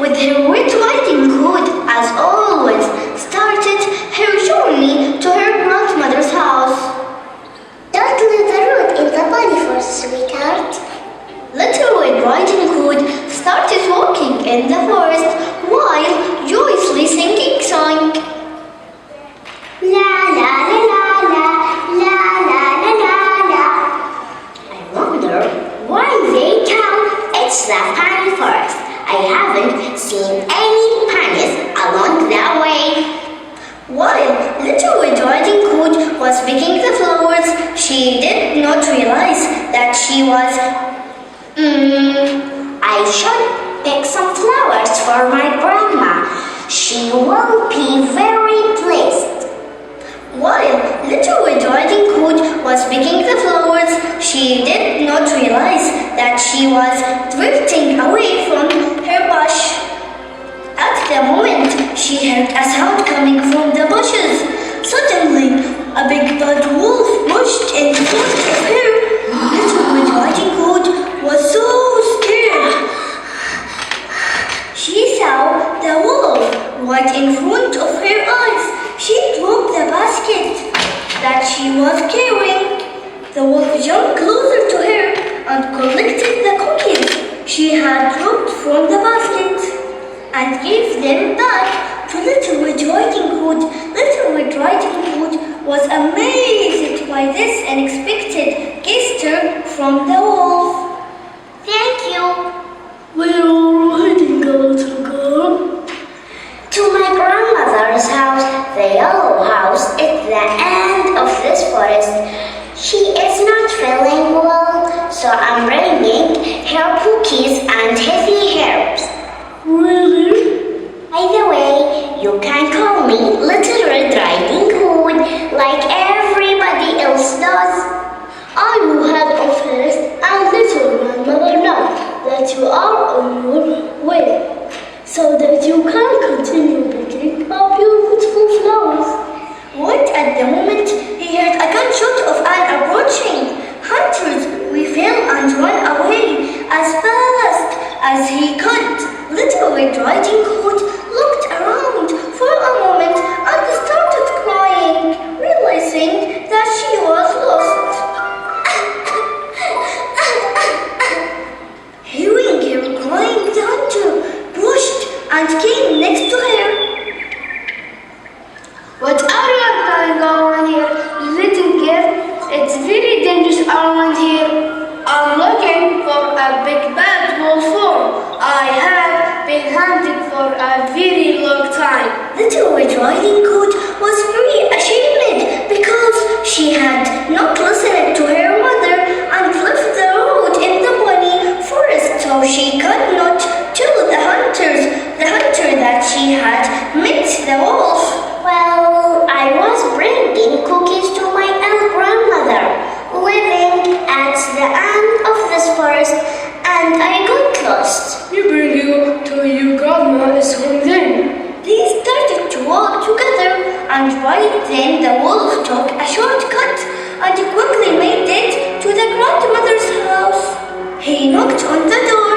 with her Red Riding Hood, as always, started her journey to her grandmother's house. Don't leave the road in the body for sweetheart. Little Red Riding Hood started walking in the forest while joyously singing song. La la la la la, la la la la la. I wonder why they tell it's the pine forest. I haven't seen any pines along the way. While Little Red Riding Hood was picking the flowers, she did not realize that she was I should pick some flowers for my grandma. She will be very pleased. While Little Red Riding Hood was picking the flowers, she did not realize that she was drifting away from her bush. At the moment, she heard a sound coming from the bushes. Suddenly, a big bad wolf rushed in front of her. Little Red Riding Hood was so scared. She saw the wolf right in front of her eyes. She dropped the basket that she was carrying. The wolf jumped closer to her and collected the cookies she had dropped from the basket and gave them back to Little Red Riding Hood. Little Red Riding Hood was amazed by this unexpected gesture from the wolf. Thank you. Where are you heading, little girl? To my grandmother's house, the yellow house at the end of this forest. She is not feeling well, so I'm bringing her cookies and heavy herbs. Really? By the way, you can call me Little Red Riding Hood like everybody else does. I will head off first and little grandmother know that you are on your way, so that you can continue picking up your beautiful flowers. Right at the moment, he heard a gunshot of an approaching. Hunters fell and ran away as fast as he could. Little Red Riding Hood looked around for a moment and started crying, realizing that she was lost. Hearing her crying, the hunter rushed and came next to her. What are you doing around here, little girl? It's very dangerous around here. I'm looking for a big bad wolf. I have been hunting for a very long time. Little Red Riding Hood was very ashamed because she had not listened to her mother and left the road in the bunny forest, so she could not tell the hunter that she had met the wolf. Well, I was bringing cookies to my old grandmother, living at the end of this forest, and I got lost. We bring you to your grandma's home then. They started to walk together, and right then the wolf took a shortcut and quickly made it to the grandmother's house. He knocked on the door.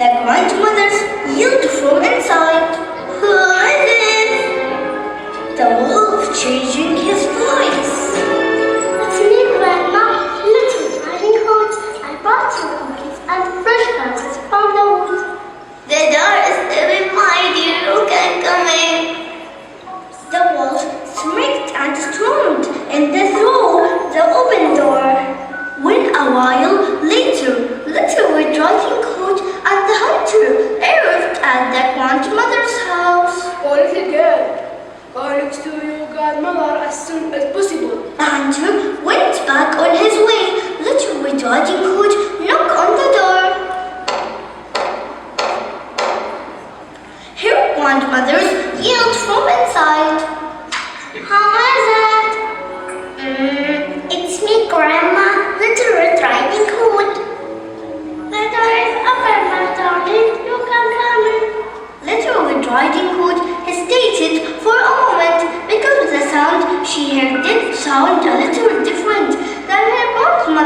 The grandmother yelled from inside, "Who is it?" The wolf changing his voice. It's me, Grandma, Little Riding Hood. I brought you cookies and fresh flowers from the woods. The door is open, my dear, you can come in. The wolf smirked and stormed in through the open door. When a while later, Little Red Riding Hood and the hunter arrived at the grandmother's house. Oh, little girl, go next to your grandmother as soon as possible. The hunter went back on his way. Little Red Riding Hood knocked on the door. Her grandmother yelled from inside, How is it? It's me, Grandma, Little Red Riding Hood. The door is open, my darling. You can come in. Little Red Riding Hood hesitated for a moment because the sound she heard did sound a little different than her grandmother.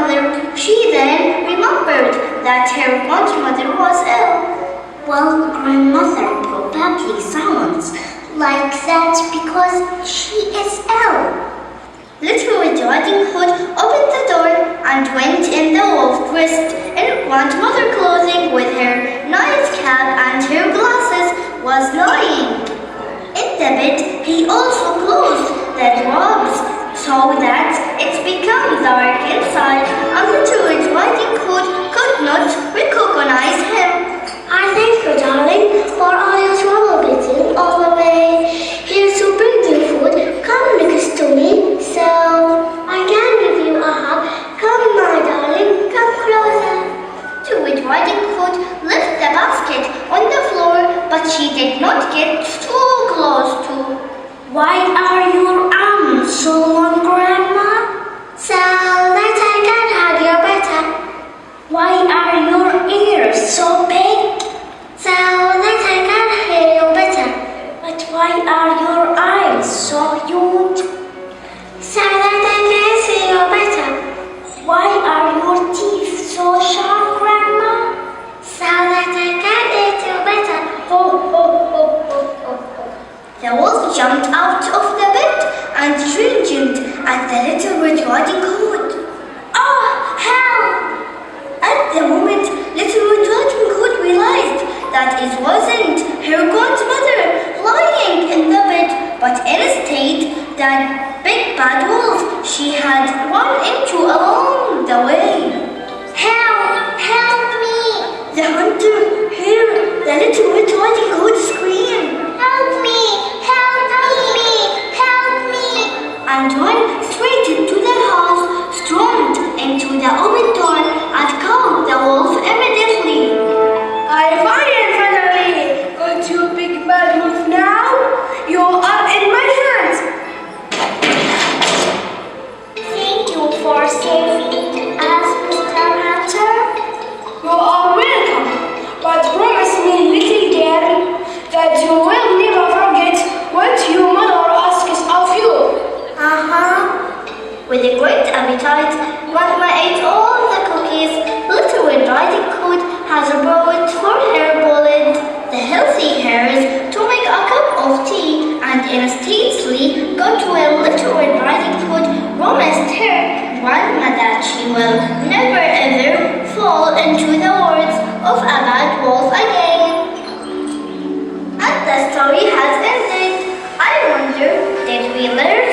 ugly sounds like that because she is ill. Little Red Riding Hood opened the door and went in. The wolf, dressed in grandmother clothing with her nightcap and her glasses, was lying in the bed. He also closed the doors so that it became dark inside, and Little Red Riding Hood could not recognize him. I thank you, darling, for all your troublemaking all the way here to bring you food. Come next to me so I can give you a hug. Come, my darling, come closer. Little Red Riding Hood left the basket on the floor, but she did not get too close to. Why are your arms so long, Grandma? So that I can hug you better. Why are your ears so big? So that I can hear you better. But why are your eyes so huge? So that I can see you better. Why are your teeth so sharp, Grandma? So that I can eat you better. Ho, ho, ho, ho, ho, ho. The wolf jumped out of the bed and screamed at the Little Red Riding Hood. Oh, help! At the moment, Little Red Riding Hood realized that it wasn't her grandmother lying in the bed, but instead that big bad wolf she had run into along the way. Help! Help me! The hunter heard the Little Red Riding Hood scream. Help me! Help me! Help me! And ran straight into the house, stormed into the open door, and called the wolf immediately. I finally got you, big bad wolf. Now you are in my hands. Thank you for saving us, Mr. Hunter. You are welcome, but promise me, little girl, that you will never forget what your mother asks of you. With a great appetite, Grandma ate all the cookies Little Red Riding Hood has brought for her boiled the healthy hairs to make a cup of tea, and instantly got well. Little Red Riding Hood promised her Grandma that she will never ever fall into the words of a bad wolf again. And the story has ended. I wonder, did we learn